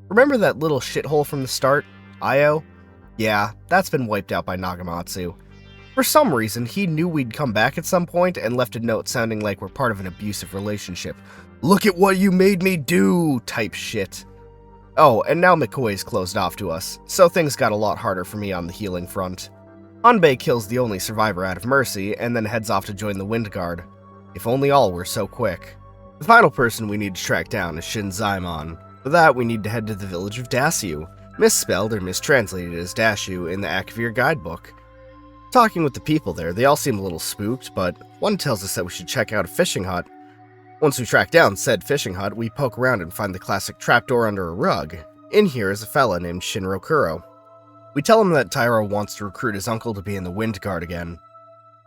Remember that little shithole from the start, Io? Yeah, that's been wiped out by Nagamatsu. For some reason, he knew we'd come back at some point and left a note sounding like we're part of an abusive relationship. "Look at what you made me do!" type shit. Oh, and now McCoy's closed off to us, so things got a lot harder for me on the healing front. Hanbei kills the only survivor out of mercy, and then heads off to join the Wind Guard. If only all were so quick. The final person we need to track down is Shinzaemon. For that, we need to head to the village of Dasyu, misspelled or mistranslated as Dashu in the Akavir guidebook. Talking with the people there, they all seem a little spooked, but one tells us that we should check out a fishing hut. Once we track down said fishing hut, we poke around and find the classic trapdoor under a rug. In here is a fella named Shinro Kuro. We tell him that Tyro wants to recruit his uncle to be in the Wind Guard again.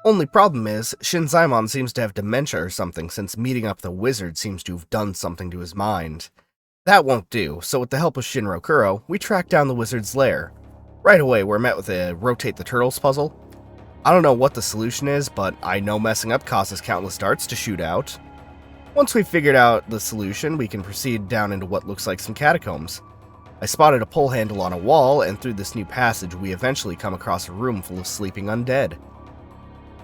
Only problem is, Shinzaemon seems to have dementia or something since meeting up the wizard seems to have done something to his mind. That won't do, so with the help of Shinro Kuro, we track down the wizard's lair. Right away, we're met with a rotate the turtles puzzle. I don't know what the solution is, but I know messing up causes countless darts to shoot out. Once we've figured out the solution, we can proceed down into what looks like some catacombs. I spotted a pull handle on a wall, and through this new passage, we eventually come across a room full of sleeping undead.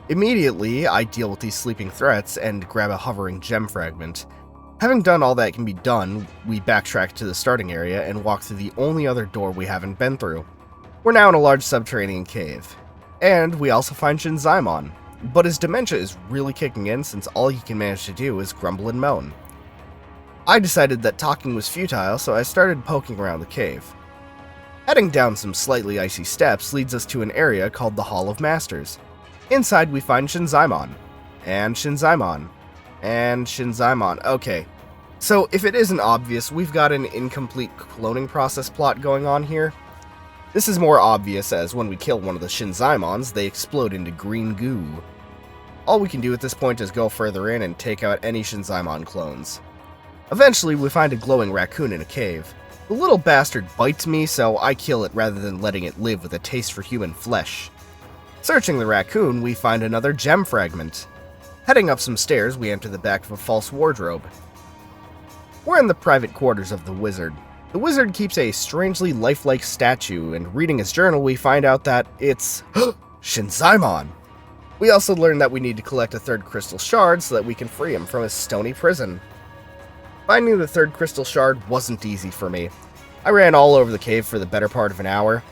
Immediately, I deal with these sleeping threats and grab a hovering gem fragment. Having done all that can be done, we backtrack to the starting area and walk through the only other door we haven't been through. We're now in a large subterranean cave. And we also find Shinzaemon, but his dementia is really kicking in since all he can manage to do is grumble and moan. I decided that talking was futile, so I started poking around the cave. Heading down some slightly icy steps leads us to an area called the Hall of Masters. Inside we find Shinzaemon, and Shinzaemon, and Shinzaemon. Okay, so if it isn't obvious, we've got an incomplete cloning process plot going on here. This is more obvious as when we kill one of the Shinzaemons, they explode into green goo. All we can do at this point is go further in and take out any Shinzaemon clones. Eventually, we find a glowing raccoon in a cave. The little bastard bites me, so I kill it rather than letting it live with a taste for human flesh. Searching the raccoon, we find another gem fragment. Heading up some stairs, we enter the back of a false wardrobe. We're in the private quarters of the wizard. The wizard keeps a strangely lifelike statue, and reading his journal, we find out that it's Shinzaemon. We also learn that we need to collect a third crystal shard so that we can free him from his stony prison. Finding the third crystal shard wasn't easy for me. I ran all over the cave for the better part of an hour.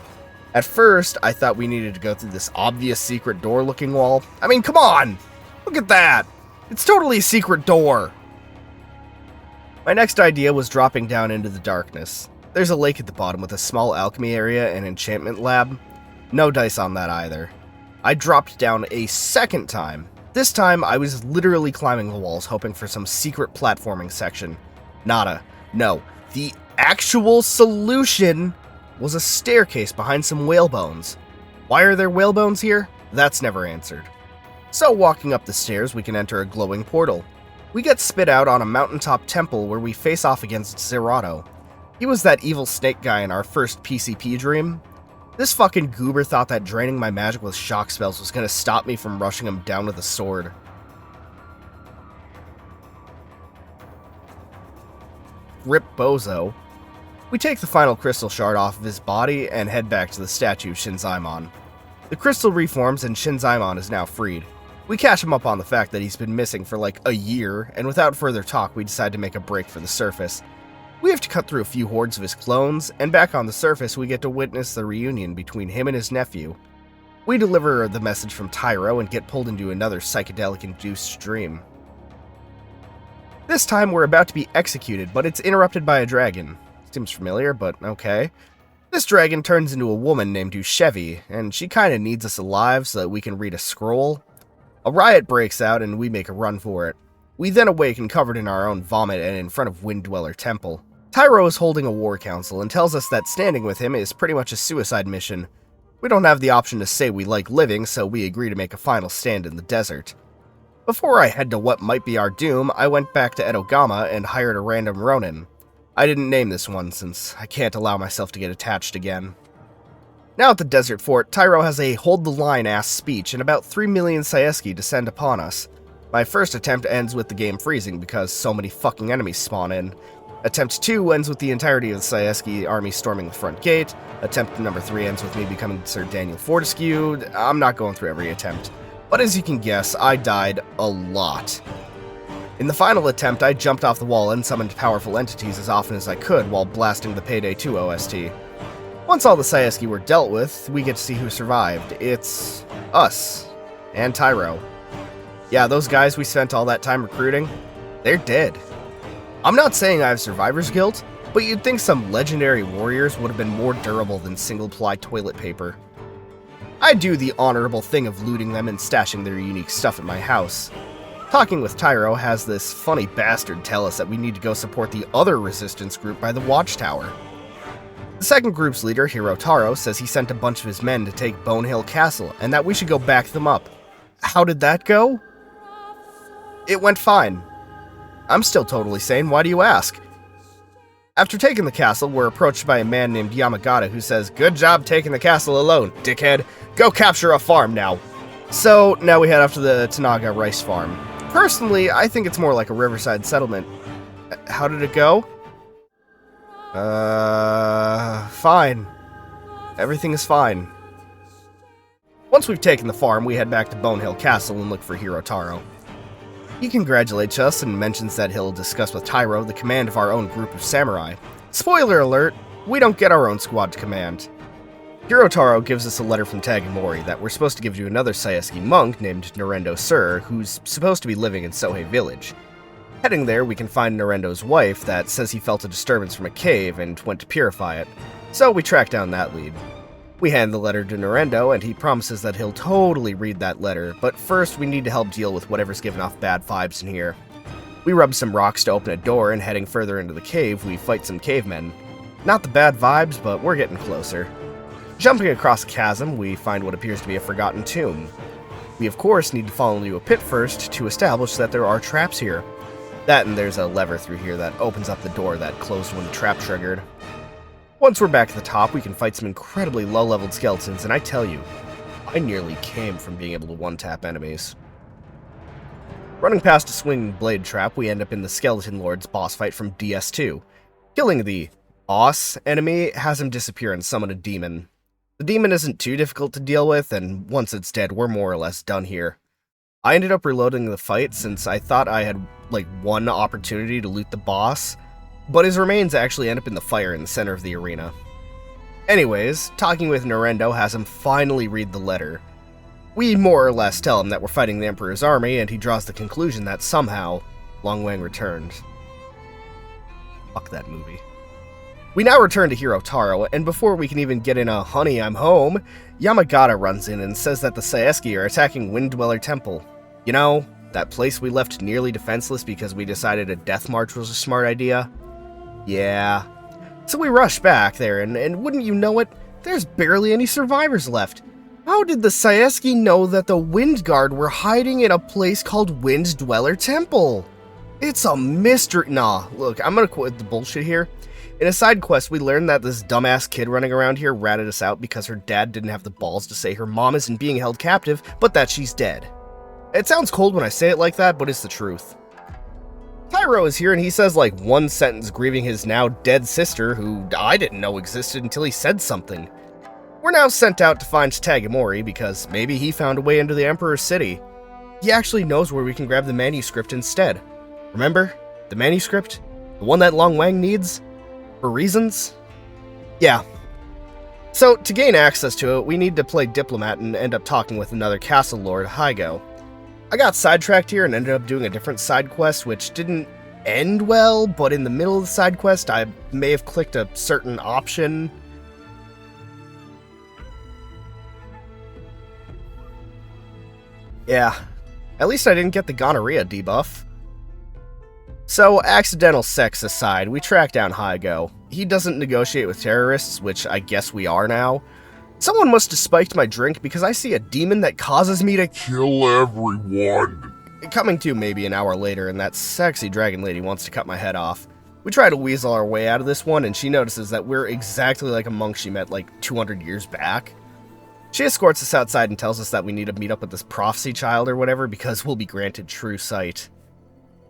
At first, I thought we needed to go through this obvious secret door-looking wall. I mean, come on! Look at that! It's totally a secret door! My next idea was dropping down into the darkness. There's a lake at the bottom with a small alchemy area and enchantment lab. No dice on that either. I dropped down a second time. This time, I was literally climbing the walls hoping for some secret platforming section. Nada. No. The actual solution was a staircase behind some whale bones. Why are there whale bones here? That's never answered. So walking up the stairs, we can enter a glowing portal. We get spit out on a mountaintop temple where we face off against Zerato. He was that evil snake guy in our first PCP dream. This fucking goober thought that draining my magic with shock spells was gonna stop me from rushing him down with a sword. Rip Bozo. We take the final crystal shard off of his body and head back to the statue of Shinzaemon. The crystal reforms and Shinzaemon is now freed. We catch him up on the fact that he's been missing for like a year, and without further talk we decide to make a break for the surface. We have to cut through a few hordes of his clones, and back on the surface we get to witness the reunion between him and his nephew. We deliver the message from Tyro and get pulled into another psychedelic-induced dream. This time we're about to be executed, but it's interrupted by a dragon. Seems familiar, but okay. This dragon turns into a woman named Ushevi, and she kinda needs us alive so that we can read a scroll. A riot breaks out and we make a run for it. We then awaken covered in our own vomit and in front of Wind Dweller Temple. Tyro is holding a war council and tells us that standing with him is pretty much a suicide mission. We don't have the option to say we like living, so we agree to make a final stand in the desert. Before I head to what might be our doom, I went back to Edogama and hired a random Ronin. I didn't name this one since I can't allow myself to get attached again. Now at the desert fort, Tyro has a hold-the-line-ass speech, and about 3 million Saeski descend upon us. My first attempt ends with the game freezing because so many fucking enemies spawn in. Attempt 2 ends with the entirety of the Saeski army storming the front gate. Attempt number 3 ends with me becoming Sir Daniel Fortescue. I'm not going through every attempt, but as you can guess, I died a lot. In the final attempt, I jumped off the wall and summoned powerful entities as often as I could while blasting the Payday 2 OST. Once all the Saeski were dealt with, we get to see who survived. It's us. And Tyro. Yeah, those guys we spent all that time recruiting, they're dead. I'm not saying I have survivor's guilt, but you'd think some legendary warriors would have been more durable than single-ply toilet paper. I do the honorable thing of looting them and stashing their unique stuff at my house. Talking with Tyro has this funny bastard tell us that we need to go support the other resistance group by the watchtower. The second group's leader, Hirotaro, says he sent a bunch of his men to take Bonehill Castle, and that we should go back them up. How did that go? It went fine. I'm still totally sane, why do you ask? After taking the castle, we're approached by a man named Yamagata who says, "Good job taking the castle alone, dickhead. Go capture a farm now." So, now we head off to the Tanaga rice farm. Personally, I think it's more like a riverside settlement. How did it go? Fine. Everything is fine. Once we've taken the farm, we head back to Bonehill Castle and look for Hirotaro. He congratulates us and mentions that he'll discuss with Tyro the command of our own group of samurai. Spoiler alert, we don't get our own squad to command. Hirotaro gives us a letter from Tagamori that we're supposed to give to another Saeski monk named Narendo Sur, who's supposed to be living in Sohei village. Heading there, we can find Narendo's wife that says he felt a disturbance from a cave and went to purify it, so we track down that lead. We hand the letter to Narendo, and he promises that he'll totally read that letter, but first we need to help deal with whatever's giving off bad vibes in here. We rub some rocks to open a door, and heading further into the cave, we fight some cavemen. Not the bad vibes, but we're getting closer. Jumping across a chasm, we find what appears to be a forgotten tomb. We of course need to fall into a pit first to establish that there are traps here. That and there's a lever through here that opens up the door that closed when the trap triggered. Once we're back at the top, we can fight some incredibly low-leveled skeletons, and I tell you, I nearly came from being able to one-tap enemies. Running past a swinging blade trap, we end up in the Skeleton Lord's boss fight from DS2. Killing the boss enemy has him disappear and summon a demon. The demon isn't too difficult to deal with, and once it's dead, we're more or less done here. I ended up reloading the fight since I thought I had, one opportunity to loot the boss, but his remains actually end up in the fire in the center of the arena. Anyways, talking with Narendo has him finally read the letter. We more or less tell him that we're fighting the Emperor's army, and he draws the conclusion that somehow, Long Wang returned. Fuck that movie. We now return to Hirotaro, and before we can even get in a "honey, I'm home," Yamagata runs in and says that the Saeski are attacking Wind Dweller Temple. You know, that place we left nearly defenseless because we decided a death march was a smart idea? Yeah. So we rush back there, and wouldn't you know it, there's barely any survivors left. How did the Saeski know that the Wind Guard were hiding in a place called Wind Dweller Temple? It's a mystery. Nah, look, I'm gonna quit the bullshit here. In a side quest, we learned that this dumbass kid running around here ratted us out because her dad didn't have the balls to say her mom isn't being held captive, but that she's dead. It sounds cold when I say it like that, but it's the truth. Tyro is here and he says like one sentence grieving his now dead sister, who I didn't know existed until he said something. We're now sent out to find Tagamori because maybe he found a way into the Emperor's city. He actually knows where we can grab the manuscript instead. Remember? The manuscript? The one that Long Wang needs? For reasons? Yeah. So, to gain access to it, we need to play Diplomat and end up talking with another Castle Lord, Hygo. I got sidetracked here and ended up doing a different side quest, which didn't end well, but in the middle of the side quest, I may have clicked a certain option. Yeah. At least I didn't get the gonorrhea debuff. So, accidental sex aside, we track down Hygo. He doesn't negotiate with terrorists, which I guess we are now. Someone must have spiked my drink because I see a demon that causes me to kill everyone. Coming to maybe an hour later, and that sexy dragon lady wants to cut my head off. We try to weasel our way out of this one, and she notices that we're exactly like a monk she met like 200 years back. She escorts us outside and tells us that we need to meet up with this prophecy child or whatever because we'll be granted true sight.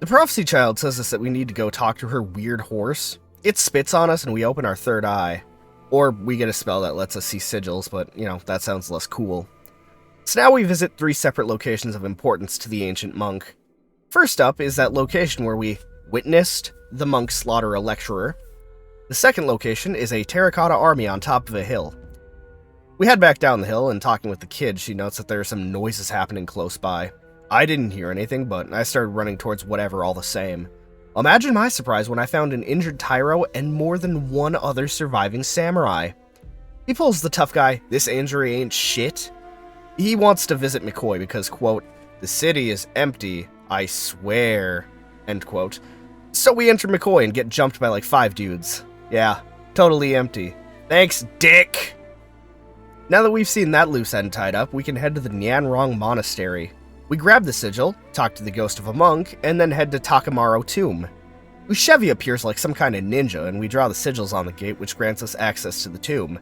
The prophecy child says us that we need to go talk to her weird horse. It spits on us and we open our third eye. Or we get a spell that lets us see sigils, but, you know, that sounds less cool. So now we visit 3 separate locations of importance to the ancient monk. First up is that location where we witnessed the monk slaughter a lecturer. The second location is a terracotta army on top of a hill. We head back down the hill, and talking with the kid, she notes that there are some noises happening close by. I didn't hear anything, but I started running towards whatever all the same. Imagine my surprise when I found an injured Tyro and more than one other surviving samurai. He pulls the tough guy, "This injury ain't shit." He wants to visit McCoy because, quote, "The city is empty, I swear," end quote. So we enter McCoy and get jumped by like 5 dudes. Yeah, totally empty. Thanks, dick! Now that we've seen that loose end tied up, we can head to the Nianrong Monastery. We grab the sigil, talk to the ghost of a monk, and then head to Takamaro Tomb. Ushevi appears like some kind of ninja, and we draw the sigils on the gate, which grants us access to the tomb.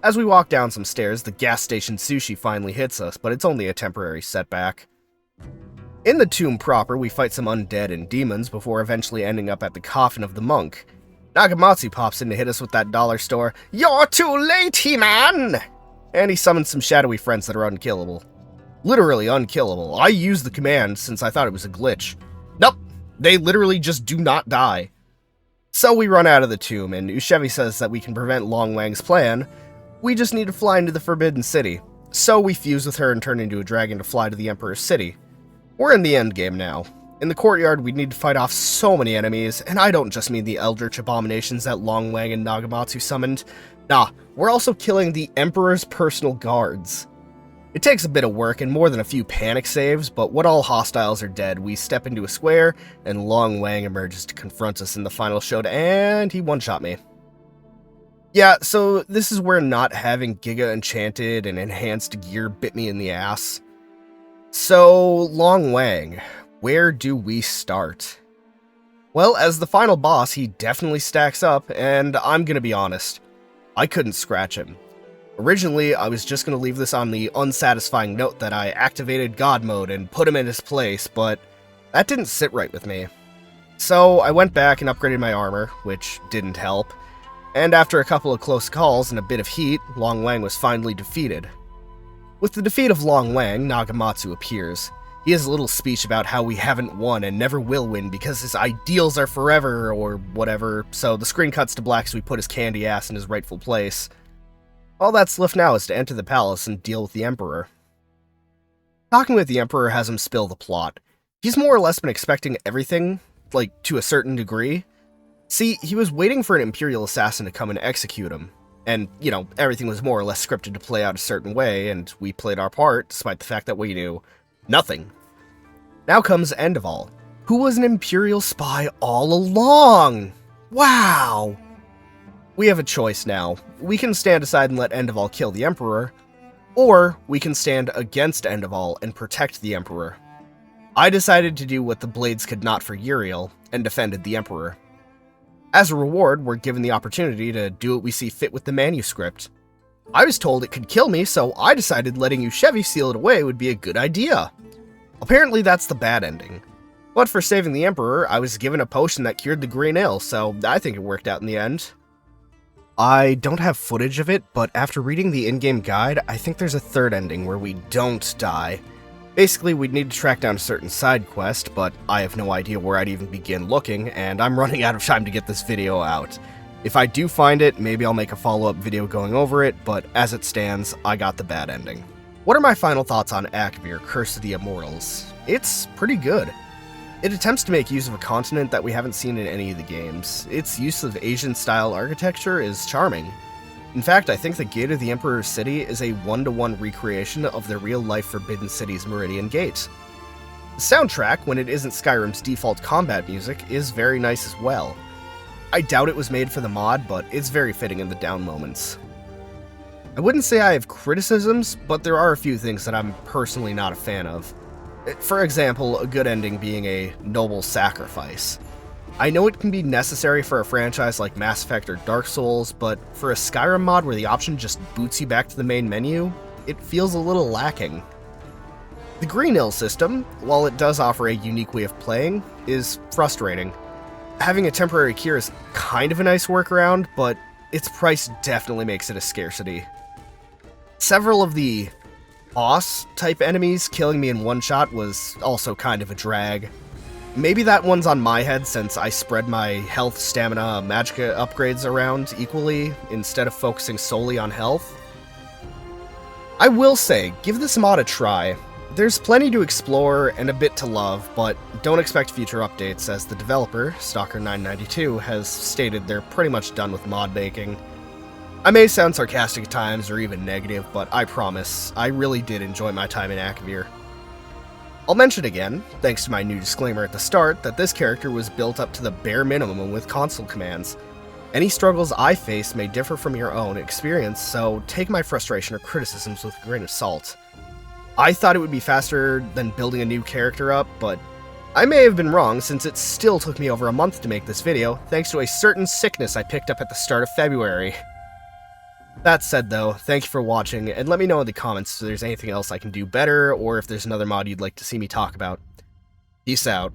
As we walk down some stairs, the gas station sushi finally hits us, but it's only a temporary setback. In the tomb proper, we fight some undead and demons before eventually ending up at the coffin of the monk. Nagamatsu pops in to hit us with that dollar store, "You're too late, He-Man!" And he summons some shadowy friends that are unkillable. Literally unkillable. I used the command since I thought it was a glitch. Nope, they literally just do not die. So we run out of the tomb, and Ushevi says that we can prevent Long Wang's plan. We just need to fly into the Forbidden City. So we fuse with her and turn into a dragon to fly to the Emperor's city. We're in the endgame now. In the courtyard, we need to fight off so many enemies, and I don't just mean the eldritch abominations that Long Wang and Nagamatsu summoned. Nah, we're also killing the Emperor's personal guards. It takes a bit of work and more than a few panic saves, but when all hostiles are dead, we step into a square, and Long Wang emerges to confront us in the final showdown, and he one-shot me. Yeah, so this is where not having Giga Enchanted and Enhanced gear bit me in the ass. So, Long Wang, where do we start? Well, as the final boss, he definitely stacks up, and I'm gonna be honest, I couldn't scratch him. Originally, I was just going to leave this on the unsatisfying note that I activated God mode and put him in his place, but that didn't sit right with me. So I went back and upgraded my armor, which didn't help, and after a couple of close calls and a bit of heat, Long Wang was finally defeated. With the defeat of Long Wang, Nagamatsu appears. He has a little speech about how we haven't won and never will win because his ideals are forever or whatever, so the screen cuts to black as we put his candy ass in his rightful place. All that's left now is to enter the palace and deal with the Emperor. Talking with the Emperor has him spill the plot. He's more or less been expecting everything, like, to a certain degree. See, he was waiting for an Imperial assassin to come and execute him. And, you know, everything was more or less scripted to play out a certain way, and we played our part, despite the fact that we knew nothing. Now comes Endeval, who was an Imperial spy all along! Wow! We have a choice now. We can stand aside and let Endeval kill the Emperor, or we can stand against Endeval and protect the Emperor. I decided to do what the blades could not for Uriel, and defended the Emperor. As a reward, we're given the opportunity to do what we see fit with the manuscript. I was told it could kill me, so I decided letting Ushevi seal it away would be a good idea. Apparently that's the bad ending. But for saving the Emperor, I was given a potion that cured the green ill, so I think it worked out in the end. I don't have footage of it, but after reading the in-game guide, I think there's a third ending where we don't die. Basically, we'd need to track down a certain side quest, but I have no idea where I'd even begin looking, and I'm running out of time to get this video out. If I do find it, maybe I'll make a follow-up video going over it, but as it stands, I got the bad ending. What are my final thoughts on Akavir, Curse of the Immortals? It's pretty good. It attempts to make use of a continent that we haven't seen in any of the games. Its use of Asian-style architecture is charming. In fact, I think the Gate of the Emperor's City is a one-to-one recreation of the real-life Forbidden City's Meridian Gate. The soundtrack, when it isn't Skyrim's default combat music, is very nice as well. I doubt it was made for the mod, but it's very fitting in the down moments. I wouldn't say I have criticisms, but there are a few things that I'm personally not a fan of. For example, a good ending being a noble sacrifice. I know it can be necessary for a franchise like Mass Effect or Dark Souls, but for a Skyrim mod where the option just boots you back to the main menu, it feels a little lacking. The Green Hill system, while it does offer a unique way of playing, is frustrating. Having a temporary cure is kind of a nice workaround, but its price definitely makes it a scarcity. Several of the boss-type enemies killing me in one shot was also kind of a drag. Maybe that one's on my head since I spread my health, stamina, magicka upgrades around equally instead of focusing solely on health. I will say, give this mod a try. There's plenty to explore and a bit to love, but don't expect future updates as the developer, Stalker992, has stated they're pretty much done with mod making. I may sound sarcastic at times or even negative, but I promise, I really did enjoy my time in Akavir. I'll mention again, thanks to my new disclaimer at the start, that this character was built up to the bare minimum with console commands. Any struggles I face may differ from your own experience, so take my frustration or criticisms with a grain of salt. I thought it would be faster than building a new character up, but I may have been wrong since it still took me over a month to make this video, thanks to a certain sickness I picked up at the start of February. That said though, thank you for watching, and let me know in the comments if there's anything else I can do better, or if there's another mod you'd like to see me talk about. Peace out.